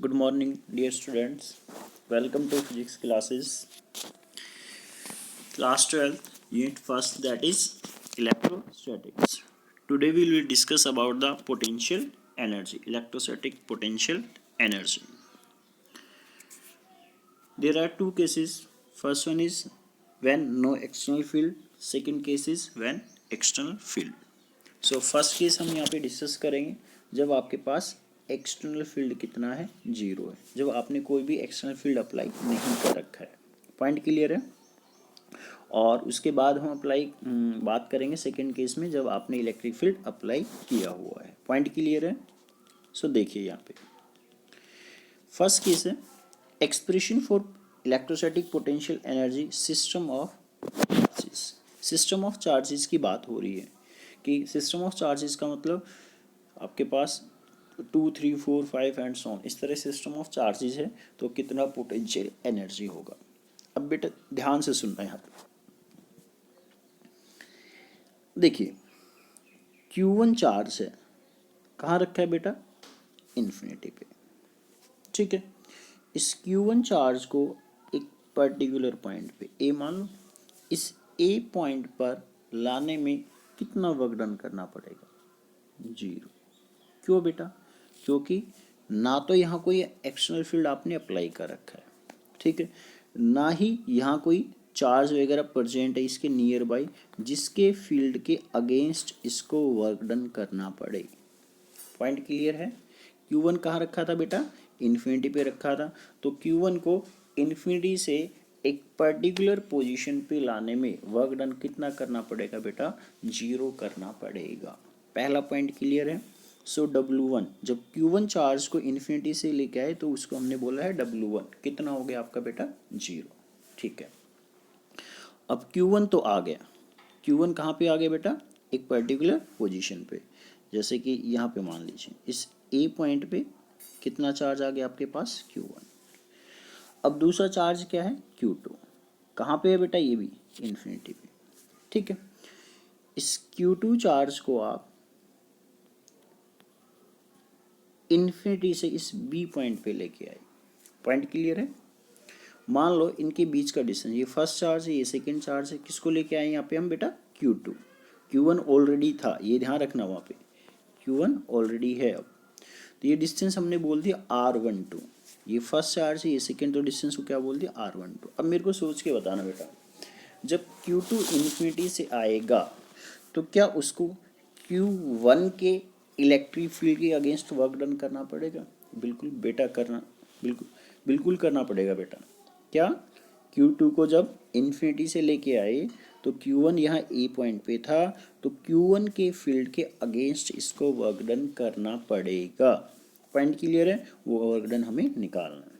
Good morning, dear students. Welcome to physics classes. Class 12, unit first, that is electrostatics. Today we will discuss about the potential energy, electrostatic potential energy. There are two cases. First one is when no external field. Second case is when external field. So first case हम यहाँ पे discuss करेंगे जब आपके पास external field कितना है, zero है, जब आपने कोई भी एक्सटर्नल फील्ड अप्लाई नहीं कर रखा है. पॉइंट क्लियर है. और उसके बाद हम बात करेंगे सेकेंड केस में जब आपने इलेक्ट्रिक फील्ड अप्लाई किया हुआ है. पॉइंट क्लियर है. सो देखिए यहाँ पे फर्स्ट केस है expression for electrostatic potential energy system of charges. System of charges की बात हो रही है कि सिस्टम ऑफ चार्जेस का मतलब आपके पास 2, 3, 4, 5 एंड सो ऑन, इस तरह सिस्टम ऑफ चार्जेस है तो कितना पोटेंशियल एनर्जी होगा. अब बेटा ध्यान से सुनना यहाँ पे. देखिए Q1 चार्ज है, कहाँ रखा है बेटा, इन्फिनिटी पे. ठीक है. इस Q1 चार्ज को एक पर्टिकुलर पॉइंट पे ए मान लो, इस ए पॉइंट पर लाने में कितना वर्क डन करना पड़ेगा, जीरो. क्यों बेटा, क्योंकि ना तो यहाँ कोई एक्सटर्नल फील्ड आपने अप्लाई कर रखा है, ठीक है, ना ही यहाँ कोई चार्ज वगैरह प्रेजेंट है इसके नियर बाई जिसके फील्ड के अगेंस्ट इसको वर्क डन करना पड़े. पॉइंट क्लियर है. Q1 कहाँ रखा था बेटा, इन्फिनिटी पे रखा था. तो Q1 को इन्फिनिटी से एक पर्टिकुलर पोजीशन पे लाने में वर्क डन कितना करना पड़ेगा बेटा, जीरो करना पड़ेगा. पहला पॉइंट क्लियर है. सो W1 जब Q1 चार्ज को इन्फिनिटी से लेके आए तो उसको हमने बोला है W1, कितना हो गया आपका बेटा, जीरो. ठीक है. अब Q1 तो आ गया. Q1 कहाँ पे आ गया बेटा, एक पर्टिकुलर पोजीशन पे. जैसे कि यहाँ पे मान लीजिए इस ए पॉइंट पे कितना चार्ज आ गया आपके पास, Q1. अब दूसरा चार्ज क्या है, Q2. कहाँ पे है बेटा, ये भी इन्फिनिटी पे. ठीक है. इस Q2 चार्ज को आप इन्फिनिटी से इस बी पॉइंट पे लेके आए. पॉइंट क्लियर है. मान लो इनके बीच का डिस्टेंस, ये फर्स्ट चार्ज है, ये सेकंड चार्ज है, किसको लेके आए यहाँ पे हम बेटा, Q2. Q1 ऑलरेडी था, ये ध्यान रखना, वहाँ पे Q1 ऑलरेडी है. अब तो ये डिस्टेंस हमने बोल दिया R12. ये फर्स्ट चार्ज है, ये सेकंड, तो डिस्टेंस को क्या बोल दिया, R12. अब मेरे को सोच के बताना बेटा, जब Q2 इन्फिनिटी से आएगा तो क्या उसको Q1 के इलेक्ट्रिक फील्ड के अगेंस्ट वर्क डन करना पड़ेगा. बिल्कुल बेटा करना, बिल्कुल बिल्कुल करना पड़ेगा बेटा. क्या, Q2 को जब इन्फिनिटी से लेके आए तो Q1 यहाँ ए पॉइंट पे था, तो Q1 के फील्ड के अगेंस्ट इसको वर्क डन करना पड़ेगा. पॉइंट क्लियर है. वो वर्क डन हमें निकालना है.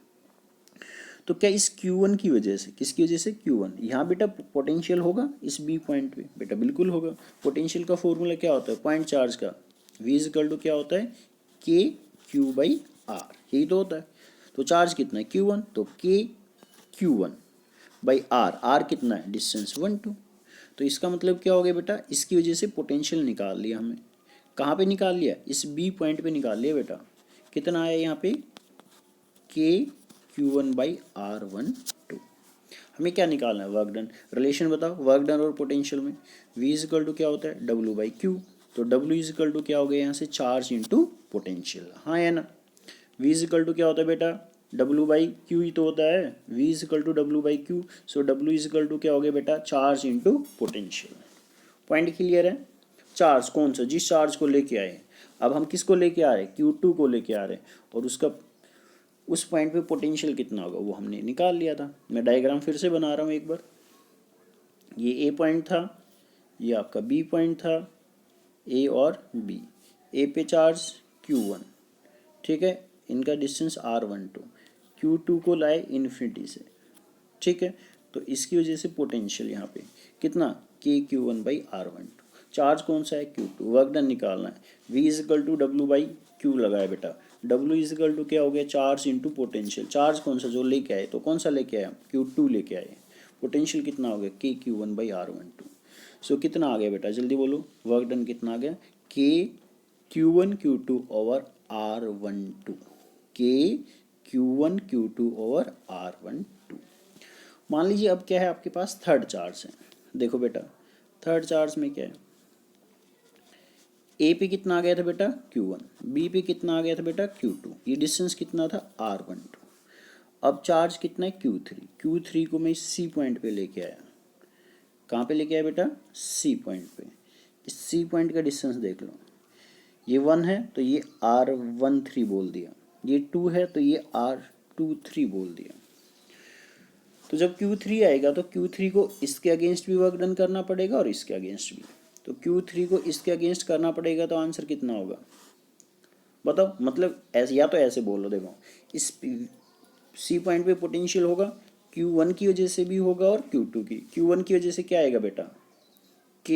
तो क्या इस Q1 की वजह से, किसकी वजह से, Q1, यहाँ बेटा पोटेंशियल होगा इस बी पॉइंट पे, बेटा बिल्कुल होगा. पोटेंशियल का फॉर्मूला क्या होता है, पॉइंट चार्ज का V इक्वल टू क्या होता है, के क्यू बाई आर, यही तो होता है. तो चार्ज कितना है, Q1, तो के Q1 बाई आर कितना है, डिस्टेंस 1, 2. तो इसका मतलब क्या हो गया बेटा, इसकी वजह से पोटेंशियल निकाल लिया हमने. कहाँ पे निकाल लिया, इस बी पॉइंट पे निकाल लिया बेटा. कितना आया यहाँ पे, के Q1 बाई R12. हमें क्या निकालना है, वर्क डन. रिलेशन बताओ वर्क डन और पोटेंशियल में. V इक्वल टू क्या होता है, W बाई क्यू. तो W इक्वल टू क्या हो गया यहाँ से, चार्ज इंटू पोटेंशियल. हाँ या ना. V इक्वल टू क्या होता है बेटा, W बाई क्यू ही तो होता है. V equal to W by q. So W equal to क्या हो गया बेटा, charge into potential. Point clear है. चार्ज कौन सा, जिस चार्ज को लेके आए. अब हम किसको लेके आ रहे हैं, Q2 को लेके आ रहे हैं, और उसका उस पॉइंट पे पोटेंशियल कितना होगा वो हमने निकाल लिया था. मैं डायग्राम फिर से बना रहा हूँ एक बार. ये ए पॉइंट था, ये आपका बी पॉइंट था, ए और बी. ए पे चार्ज Q1, ठीक है, इनका डिस्टेंस R12. Q2 को लाए इन्फिनिटी से, ठीक है, तो इसकी वजह से पोटेंशियल यहाँ पे कितना, के Q1 बाई R12. चार्ज कौन सा है, Q2. वर्क डन निकालना है. V equal to W by q लगाए बेटा. W इक्वल टू क्या हो गया, चार्ज इंटू पोटेंशियल. चार्ज कौन सा जो लेके आए, तो कौन सा लेके आए, Q2 लेके आए. पोटेंशियल कितना हो गया, के Q1 बाई R12. सो कितना आ गया बेटा, जल्दी बोलो, वर्क डन कितना आ गया, के Q1 Q2 ओवर R12. के Q1 Q2 ओवर R12। मान लीजिए अब क्या है आपके पास थर्ड चार्ज है। देखो बेटा थर्ड चार्ज में क्या है, ए पे कितना आ गया था बेटा Q1, बी पे कितना आ गया था बेटा Q2, ये डिस्टेंस कितना था R12। अब चार्ज कितना है Q3, Q3 को मैं सी पॉइंट पे लेके आया। कहाँ पे लेके आया बेटा सी पॉइंट पे। इस सी पॉइंट का डिस्टेंस देख लो, ये 1 है तो ये R13 बोल दिया, ये 2 है तो ये R23 बोल दिया। तो जब Q3 आएगा तो Q3 को इसके अगेंस्ट भी वर्क डन करना पड़ेगा और इसके अगेंस्ट भी। तो Q3 को इसके अगेंस्ट करना पड़ेगा तो आंसर कितना होगा बताओ। मतलब ऐसे या तो ऐसे बोलो, देखो इस सी पॉइंट पे पोटेंशियल होगा Q1 की वजह से भी होगा और Q2 की। Q1 की वजह से क्या आएगा बेटा K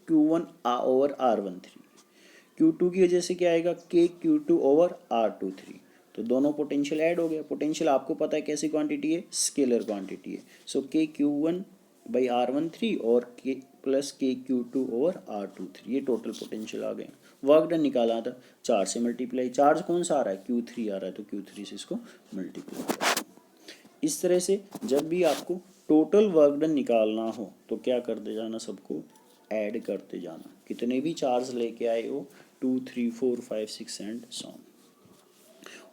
Q1 over R13, Q2 की वजह से क्या आएगा K Q2 ओवर R23। तो दोनों पोटेंशियल ऐड हो गया। पोटेंशियल आपको पता है कैसी क्वांटिटी है, स्केलर क्वांटिटी है। सो K Q1 बाई R13 और K plus K Q2 over R23, ये टोटल पोटेंशियल आ गए। वर्क डन निकाला था 4 से मल्टीप्लाई, चार्ज कौन सा आ रहा है Q3 आ रहा है तो Q3 से इसको मल्टीप्लाई कर। इस तरह से जब भी आपको टोटल वर्क डन निकालना हो तो क्या करते जाना, सबको ऐड करते जाना। कितने भी चार्ज लेके आए हो 2 3 4 5 6 एंड सो ऑन।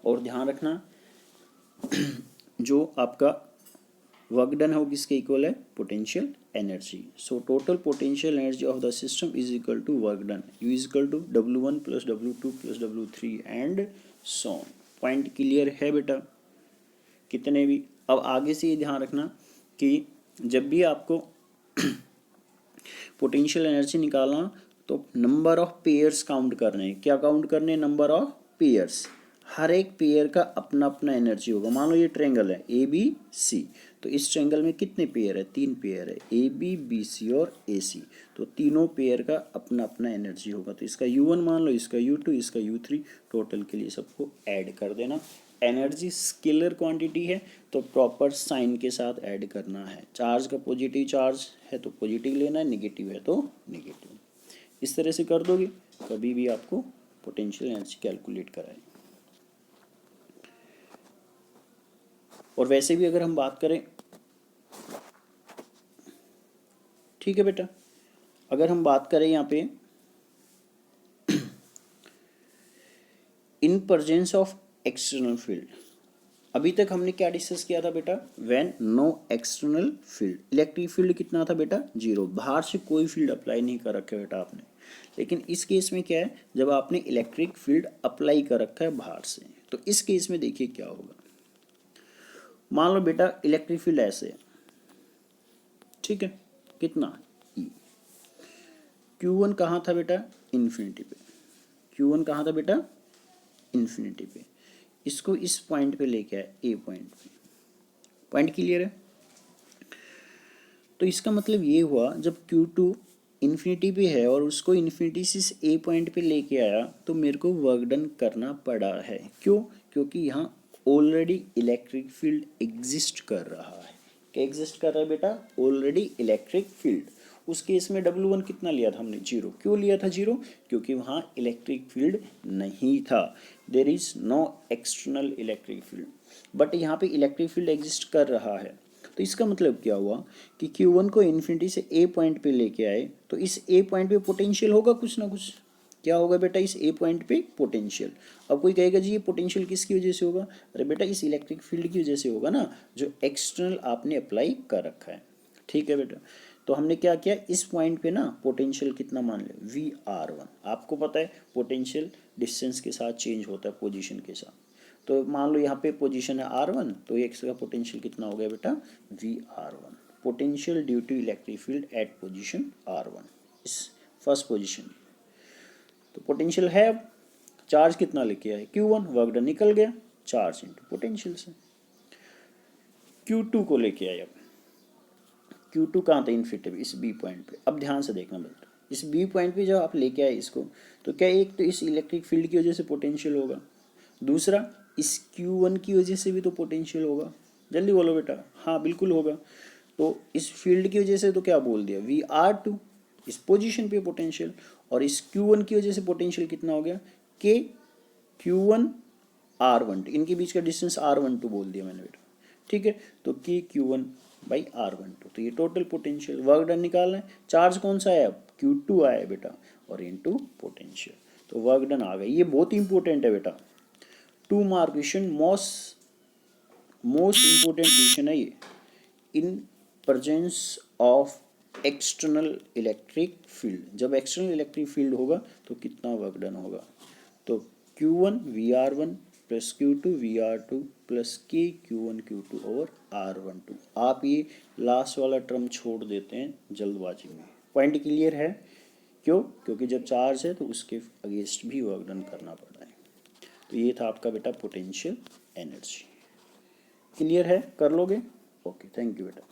और ध्यान रखना जो आपका वर्क डन हो किसके इक्वल है potential energy. So total potential energy of the system is equal to work done, U is equal to W1 plus W2 plus W3 and so on. Point clear है बेटा कितने भी। अब आगे से ये ध्यान रखना कि जब भी आपको पोटेंशियल एनर्जी निकालना तो नंबर ऑफ पेयर्स काउंट करने हैं। क्या काउंट करने हैं, नंबर ऑफ पेयर्स। हर एक पेयर का अपना अपना एनर्जी होगा। मान लो ये ट्रायंगल है ए बी सी, तो इस ट्रायंगल में कितने पेयर है, 3 पेयर है, ए बी बी सी और ए सी। तो तीनों पेयर का अपना अपना एनर्जी होगा। तो इसका U1 मान लो, इसका U2, इसका U3, टोटल के लिए सबको ऐड कर देना। एनर्जी स्केलर क्वांटिटी है तो प्रॉपर साइन के साथ ऐड करना है। चार्ज का पॉजिटिव चार्ज है तो पॉजिटिव लेना है, नेगेटिव है तो नेगेटिव। इस तरह से कर दोगे कभी भी आपको पोटेंशियल एनर्जी कैलकुलेट कराए। और वैसे भी अगर हम बात करें, ठीक है बेटा, अगर हम बात करें यहाँ पे in presence of external field, अभी तक हमने क्या डिस्कस किया था बेटा, when no external field. Electric field कितना था बेटा 0, बाहर से कोई फील्ड अप्लाई नहीं कर रखा है बेटा आपने। लेकिन इस केस में क्या है, जब आपने इलेक्ट्रिक फील्ड अप्लाई कर रखा है बाहर से, तो इस केस में देखिए क्या होगा। मान लो बेटा इलेक्ट्रिक फील्ड ऐसे है, ठीक है, कितना E। Q1 कहाँ था बेटा इन्फिनिटी पे, Q1 कहाँ था बेटा इन्फिनिटी पे। इसको इस पॉइंट पे लेके आए ए पॉइंट पे। पॉइंट क्लियर है। तो इसका मतलब ये हुआ जब Q2 इन्फिनिटी पे है और उसको इन्फिनिटी से ए पॉइंट पे लेके आया तो मेरे को वर्क डन करना पड़ा है। क्यों, क्योंकि यहाँ ऑलरेडी इलेक्ट्रिक फील्ड एग्जिस्ट कर रहा है। क्या एग्जिस्ट कर रहा है बेटा, ऑलरेडी इलेक्ट्रिक फील्ड। उस केस में W1 कितना लिया था हमने 0। क्यों लिया था 0, क्योंकि वहाँ इलेक्ट्रिक फील्ड नहीं था, there is no external electric field. But यहाँ पे इलेक्ट्रिक फील्ड एग्जिस्ट कर रहा है। तो इसका मतलब क्या हुआ कि Q1 को इन्फिनिटी से ए पॉइंट पे लेके आए तो इस ए पॉइंट पे पोटेंशियल होगा कुछ ना कुछ। क्या होगा बेटा इस ए पॉइंट पे पोटेंशियल। अब कोई कहेगा जी ये पोटेंशियल किसकी वजह से होगा, अरे बेटा इस इलेक्ट्रिक फील्ड की वजह से होगा ना, जो एक्सटर्नल आपने अप्लाई कर रखा है। ठीक है बेटा, तो हमने क्या किया, इस पॉइंट पे ना पोटेंशियल कितना मान ले VR1। आपको पता है पोटेंशियल डिस्टेंस के साथ चेंज होता है, पोजीशन के साथ। तो मान लो यहाँ पे पोजीशन है R1, तो एक्स का पोटेंशियल कितना हो गया बेटा VR1। Potential due to electric field at position R1, इस फर्स्ट पोजीशन। तो पोटेंशियल है, चार्ज कितना लेके आए Q1, वर्क डन निकल गया, चार्ज इंटू पोटेंशियल से। Q2 को लेके आए, अब Q2 कहाँ था इन्फिनिटी, इस बी पॉइंट पे। अब ध्यान से देखना बेटा, इस बी पॉइंट पे जब आप लेके आए इसको, तो क्या एक तो इस इलेक्ट्रिक फील्ड की वजह से पोटेंशियल होगा, दूसरा इस Q1 की वजह से भी तो पोटेंशियल होगा। जल्दी बोलो बेटा, हाँ बिल्कुल होगा। तो इस फील्ड की वजह से तो क्या बोल दिया VR2, इस पोजीशन पे पोटेंशियल, और इस Q1 की वजह से पोटेंशियल कितना हो गया K Q1 R12, इनके बीच का डिस्टेंस R12 बोल दिया मैंने बेटा, ठीक है। तो KQ1 बाई R12, तो ये टोटल पोटेंशियल वर्क डन निकालना है। चार्ज कौन सा है अब, Q2 आया बेटा, और इनटू पोटेंशियल, तो वर्क डन आ गई। ये बहुत इंपॉर्टेंट है बेटा, 2 mark question, most important question है ये। इन presence of external electric field, जब एक्सटर्नल इलेक्ट्रिक फील्ड होगा तो कितना वर्क डन होगा, तो Q1 VR1 plus Q2 VR2 plus K Q1 Q2 over R12। आप ये लास्ट वाला टर्म छोड़ देते हैं जल्दबाजी में। पॉइंट क्लियर है, क्यों, क्योंकि जब चार्ज है तो उसके अगेंस्ट भी वर्क डन करना पड़ता है। तो ये था आपका बेटा पोटेंशियल एनर्जी। क्लियर है, कर लोगे, ओके, थैंक यू बेटा।